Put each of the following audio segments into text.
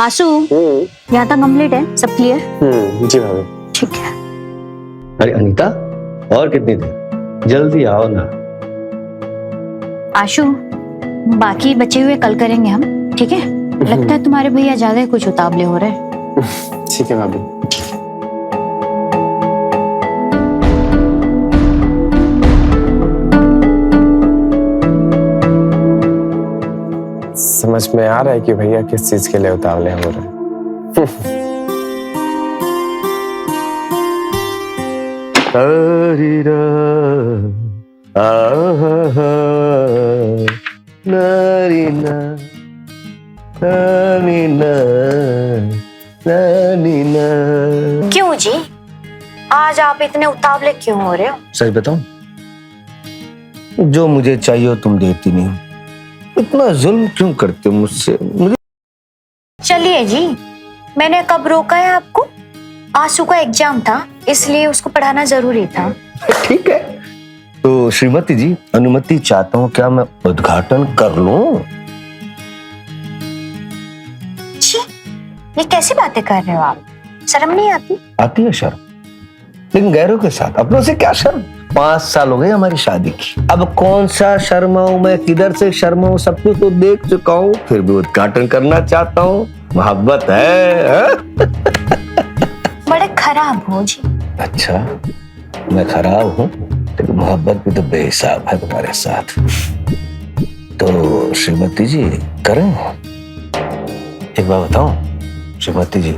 आंसू यहाँ तक कंप्लीट है, सब क्लियर? जी भाभी। ठीक है। अरे अनीता, और कितनी देर, जल्दी आओ ना। आशु, बाकी बचे हुए कल करेंगे हम, ठीक है? लगता है तुम्हारे भैया ज्यादा ही कुछ उतावले हो रहे हैं। ठीक है भाभी। समझ में आ रहा है कि भैया किस चीज के लिए उतावले हो रहे हैं। क्यों जी, आज आप इतने उतावले क्यों हो रहे हो? सच बताऊं, जो मुझे चाहिए तुम देती नहीं, इतना जुल्म क्यों करते हो मुझसे? मुझे चलिए जी, मैंने कब रोका है आपको? आंसू का एग्जाम था, इसलिए उसको पढ़ाना जरूरी था। ठीक है, तो श्रीमती जी अनुमति चाहता हूँ, क्या मैं उद्घाटन कर लूं? छी, ये कैसी बातें कर रहे हो आप? शर्म नहीं आती? आती है शर्म, लेकिन गैरों के साथ, अपनों से क्या शर्म? 5 साल हो गए हमारी शादी की, अब कौन सा शर्माऊं मैं, किधर से शर्माऊं? सब कुछ तो देख चुका हूँ, फिर भी उद्घाटन करना चाहता हूँ। मोहब्बत है? बड़े खराब हो जी। अच्छा, मैं खराब हूँ, लेकिन मोहब्बत भी तो बेहिसाब है तुम्हारे साथ। तो श्रीमती जी करें? एक बार बताओ श्रीमती जी,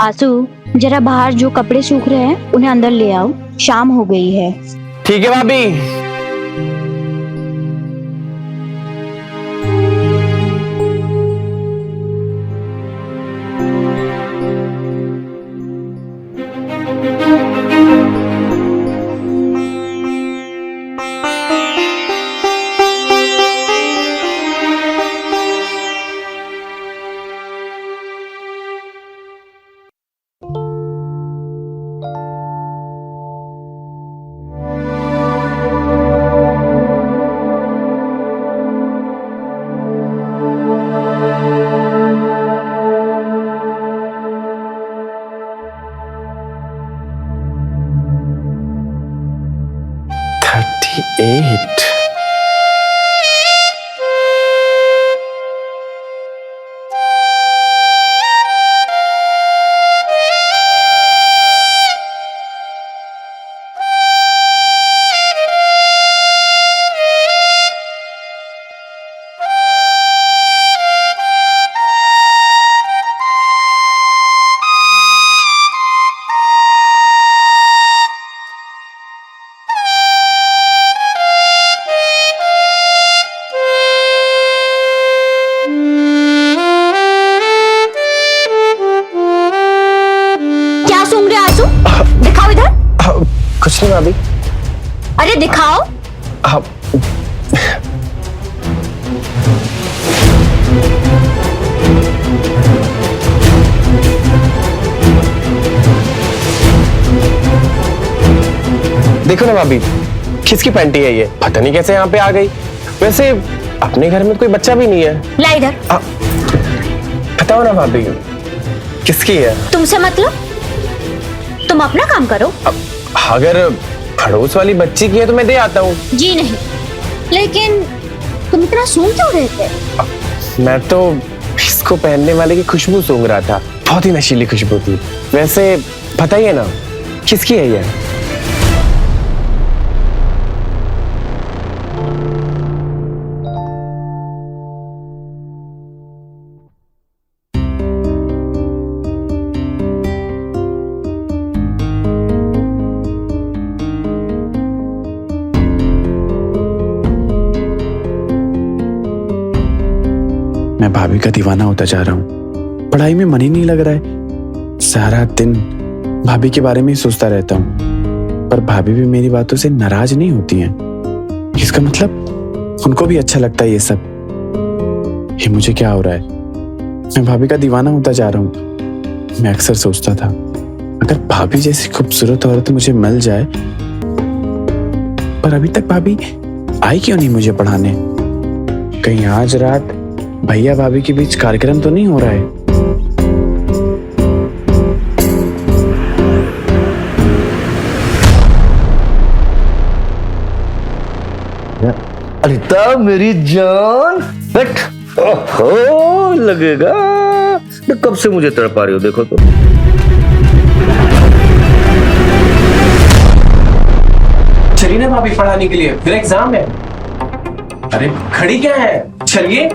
आंसू, जरा बाहर जो कपड़े सूख रहे हैं उन्हें अंदर ले आओ, शाम हो गई है। ठीक है भाभी। नहीं भाभी। अरे दिखाओ। आप देखो ना भाभी, किसकी पैंटी है ये? पता नहीं कैसे यहाँ पे आ गई। वैसे अपने घर में कोई बच्चा भी नहीं है। ला इधर। बताओ ना भाभी, किसकी है? तुमसे मतलब? तुम अपना काम करो। अगर पड़ोस वाली बच्ची की है तो मैं दे आता हूँ। जी नहीं, लेकिन तुम इतना सूंघ क्यों रहे थे? मैं तो इसको पहनने वाले की खुशबू सूंघ रहा था, बहुत ही नशीली खुशबू थी। वैसे बताइए ना, किसकी है ये? मैं भाभी का दीवाना होता जा रहा हूँ। पढ़ाई में मन ही नहीं लग रहा है। सारा दिन भाभी के बारे में ही सोचता रहता हूँ, पर भाभी भी मेरी बातों से नाराज नहीं होती हैं। इसका मतलब उनको भी अच्छा लगता है ये सब। ये मुझे क्या हो रहा है? मैं भाभी का दीवाना होता जा रहा हूँ। मैं अक्सर सोचता था, अगर भाभी जैसी खूबसूरत औरत मुझे मिल जाए, पर अभी तक भाभी आई क्यों नहीं मुझे पढ़ाने? कहीं आज रात भैया भाभी के बीच कार्यक्रम तो नहीं हो रहा है? अनिता मेरी जान, बैठ। ओहो, लगेगा कब से मुझे तड़पा रही हो, देखो तो। चलिए ना भाभी पढ़ाने के लिए, फिर एग्जाम है। अरे खड़ी क्या है, चलिए।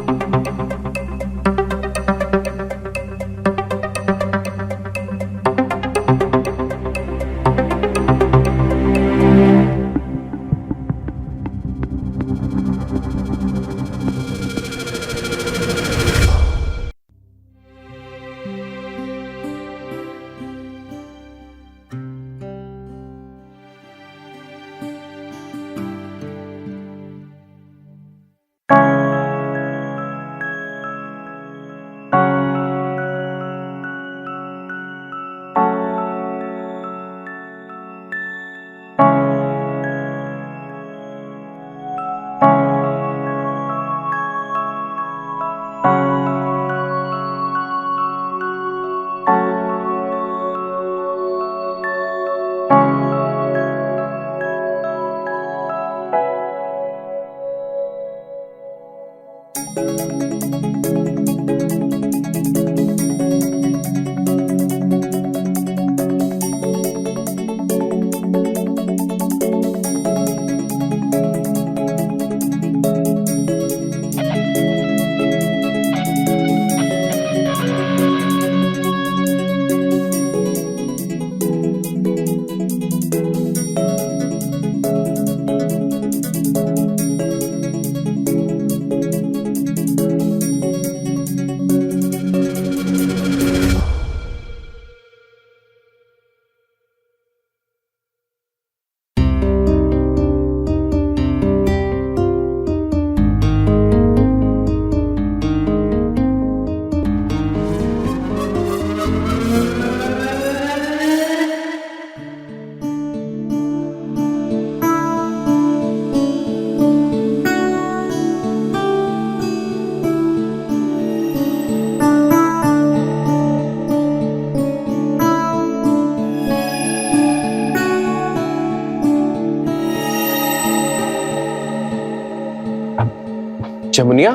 जमुनिया,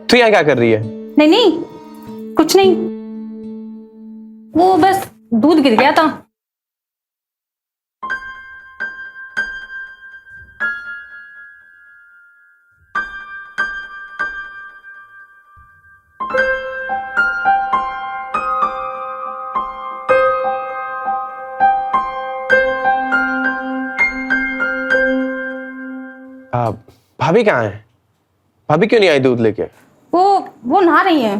तू यहाँ क्या कर रही है? नहीं नहीं, कुछ नहीं, वो बस दूध गिर गया था। भाभी कहाँ है? भाभी क्यों नहीं आई दूध लेके? वो नहा रही है।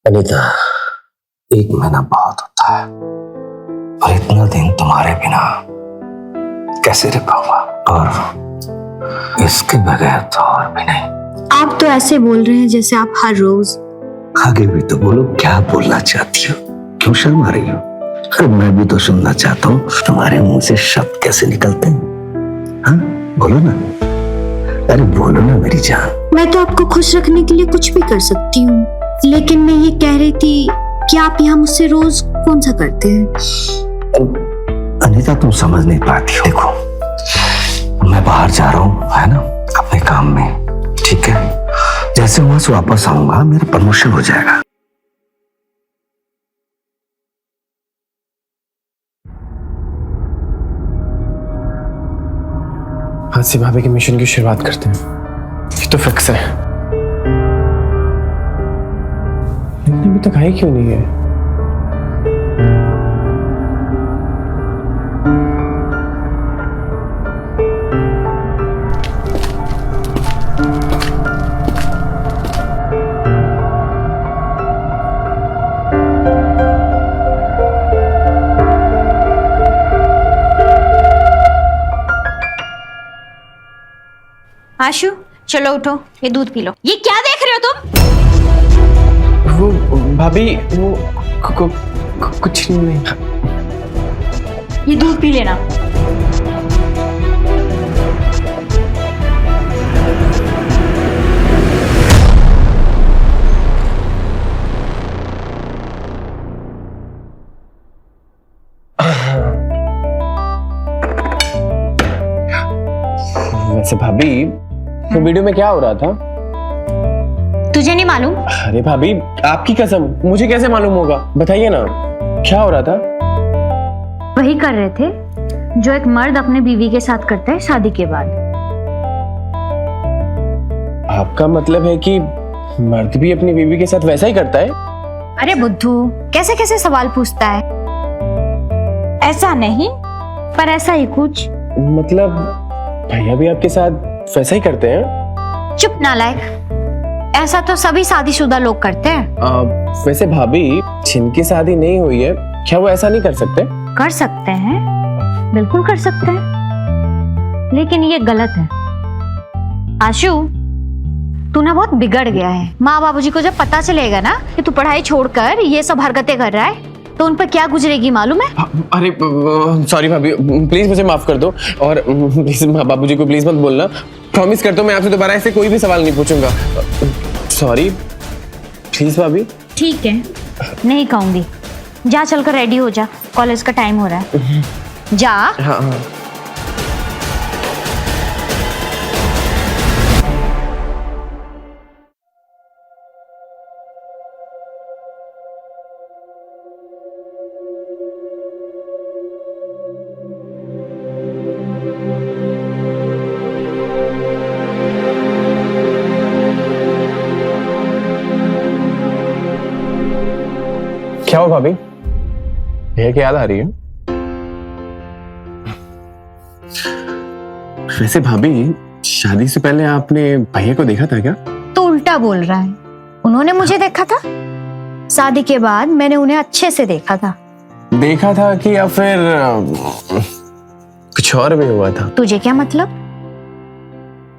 अनीता, 1 महीना बहुत होता है और इतना दिन तुम्हारे बिना कैसे रह पाऊंगा, और इसके बगैर तो और भी नहीं। आप तो ऐसे बोल रहे हैं जैसे आप हर रोज। आगे भी तो बोलो, क्या बोलना चाहती हो, क्यों शर्मा रही हो? अरे मैं भी तो सुनना चाहता हूँ तुम्हारे मुंह से शब्द कैसे निकलते हैं। हाँ बोलो ना, अरे बोलो ना मेरी जान। मैं तो आपको खुश रखने के लिए कुछ भी कर सकती हूँ, लेकिन मैं ये कह रही थी कि आप यहाँ मुझसे रोज कौन सा करते हैं? अनीता, तुम समझ नहीं पाती हो। देखो, मैं बाहर जा रहा हूँ, है ना, अपने काम में, ठीक है? जैसे वहां से वापस आऊंगा मेरा प्रमोशन हो जाएगा। आज से भाभी के मिशन की शुरुआत करते हैं, ये तो फिक्स है। लेकिन अभी तक आई क्यों नहीं है? आशु, चलो उठो, ये दूध पी लो। ये क्या देख रहे हो तुम? वो भाभी, वो कुछ नहीं। ये दूध पी लेना। वैसे भाभी, वो वीडियो में क्या हो रहा था? तुझे नहीं मालूम? अरे भाभी, आपकी कसम, मुझे कैसे मालूम होगा? बताइए ना, क्या हो रहा था? वही कर रहे थे जो एक मर्द अपने बीवी के साथ करता है शादी के बाद। आपका मतलब है कि मर्द भी अपनी बीवी के साथ वैसा ही करता है? अरे बुद्धू, कैसे कैसे सवाल पूछता है? ऐसा नहीं, पर ऐसा ही कुछ। मतलब भैया भी आपके साथ वैसा ही करते हैं? चुप नालायक, ऐसा तो सभी शादीशुदा लोग करते हैं। वैसे भाभी, जिनकी शादी नहीं हुई है, क्या वो ऐसा नहीं कर सकते? कर सकते हैं, बिल्कुल कर सकते हैं, लेकिन ये गलत है। आशु, तू ना बहुत बिगड़ गया है। माँ बाबूजी को जब पता चलेगा ना कि तू पढ़ाई छोड़कर ये सब हरकतें कर रहा है, तो उन पर क्या गुजरेगी मालूम है? अरे सॉरी भाभी, प्लीज मुझे माफ कर दो, और प्लीज बाबूजी को प्लीज मत बोलना। प्रॉमिस करता हूँ मैं आपसे दोबारा ऐसे कोई भी सवाल नहीं पूछूंगा। सॉरी, प्लीज भाभी। ठीक है, नहीं कहूंगी। जा चलकर रेडी हो जा, कॉलेज का टाइम हो रहा है। जा। हाँ हाँ। क्या हो भाभी, भैया की याद आ रही है? वैसे भाभी, शादी से पहले आपने भैया को देखा था क्या? तो उल्टा बोल रहा है, उन्होंने मुझे देखा था। शादी के बाद मैंने उन्हें अच्छे से देखा था। देखा था कि या फिर कुछ और भी हुआ था? तुझे क्या मतलब?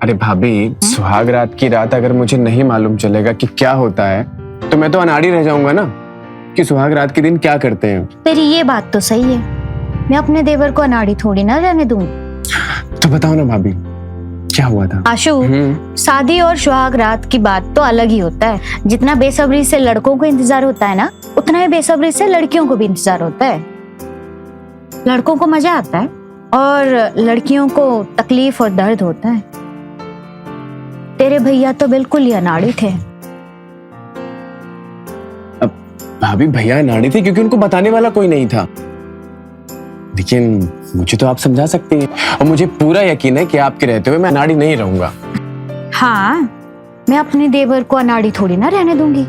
अरे भाभी, सुहाग रात की रात अगर मुझे नहीं मालूम चलेगा कि क्या होता है, तो मैं तो अनाड़ी रह जाऊंगा ना कि सुहाग रात के दिन क्या करते हैं। तेरी ये बात तो सही है, मैं अपने देवर को अनाड़ी थोड़ी ना रहने दूंगी। तो बताओ ना भाभी, क्या हुआ था? आशु, शादी और सुहाग रात की बात तो अलग ही होता है। जितना बेसब्री से लड़कों को इंतजार होता है ना, उतना ही बेसब्री से लड़कियों को भी इंतजार होता है। लड़कों को मजा आता है और लड़कियों को तकलीफ और दर्द होता है। तेरे भैया तो बिल्कुल ही अनाड़ी थे। भाभी, भैया अनाड़ी थे क्योंकि उनको बताने वाला कोई नहीं था, लेकिन मुझे तो आप समझा सकती हैं, और मुझे पूरा यकीन है कि आपके रहते हुए मैं अनाड़ी नहीं रहूंगा। हाँ, मैं अपने देवर को अनाड़ी थोड़ी ना रहने दूंगी।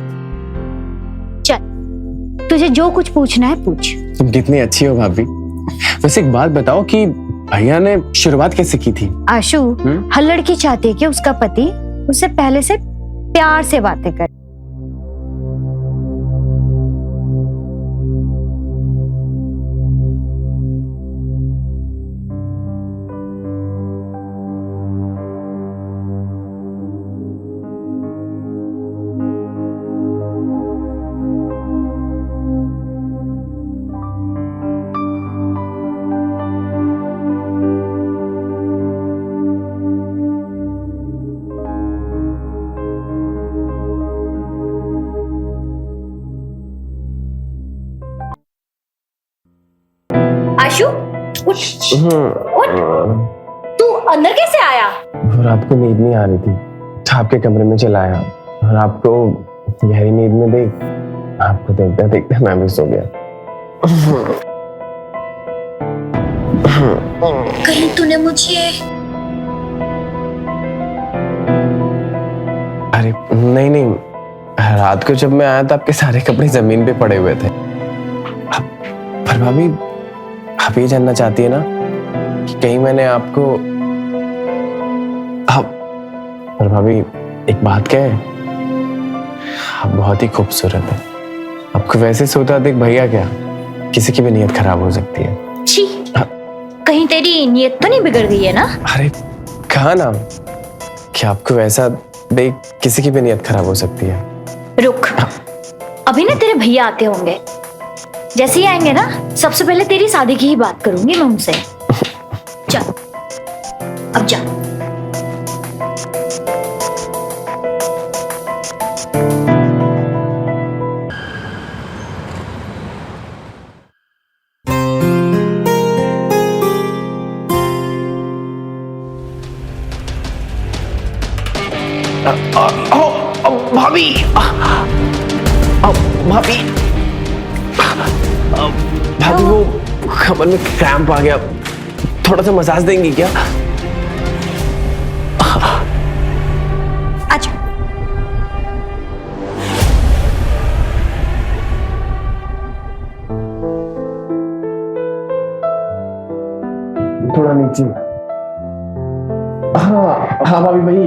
चल, तुझे जो कुछ पूछना है पूछ। तुम कितनी अच्छी हो भाभी। वैसे एक बात बताओ कि भैया ने शुरुआत कैसे की थी? आशु, हर लड़की चाहती है कि उसका पति उससे पहले से प्यार से बातें करे। तू अंदर कैसे आया? और आपको नींद नहीं आ रही थी तो आपके कमरे में चला आया और आपको गहरी नींद में देख आपको देखते देखते मैं भी सो गया। कहीं तूने मुझे अरे नहीं नहीं, रात को जब मैं आया तो आपके सारे कपड़े जमीन पे पड़े हुए थे। पर भाभी आप ये जानना चाहती है ना कि कहीं मैंने आपको पर भाभी एक बात कहे, आप बहुत ही खूबसूरत है। आपको वैसे सोता देख भैया क्या किसी की भी नीयत खराब हो सकती है। छी, कहीं तेरी नीयत तो नहीं बिगड़ गई है ना? अरे कहा ना कि आपको वैसा देख किसी की भी नीयत खराब हो सकती है। रुक, अभी ना तेरे भैया आते होंगे, जैसे ही आएंगे ना सबसे पहले तेरी शादी की ही बात करूंगी मैं उनसे। चल अब जा। भाभी भाभी भाभी वो कमर में क्रैम्प आ गया, थोड़ा सा मसाज देंगी क्या? आजा। थोड़ा नीचे। हाँ हाँ भाभी भाई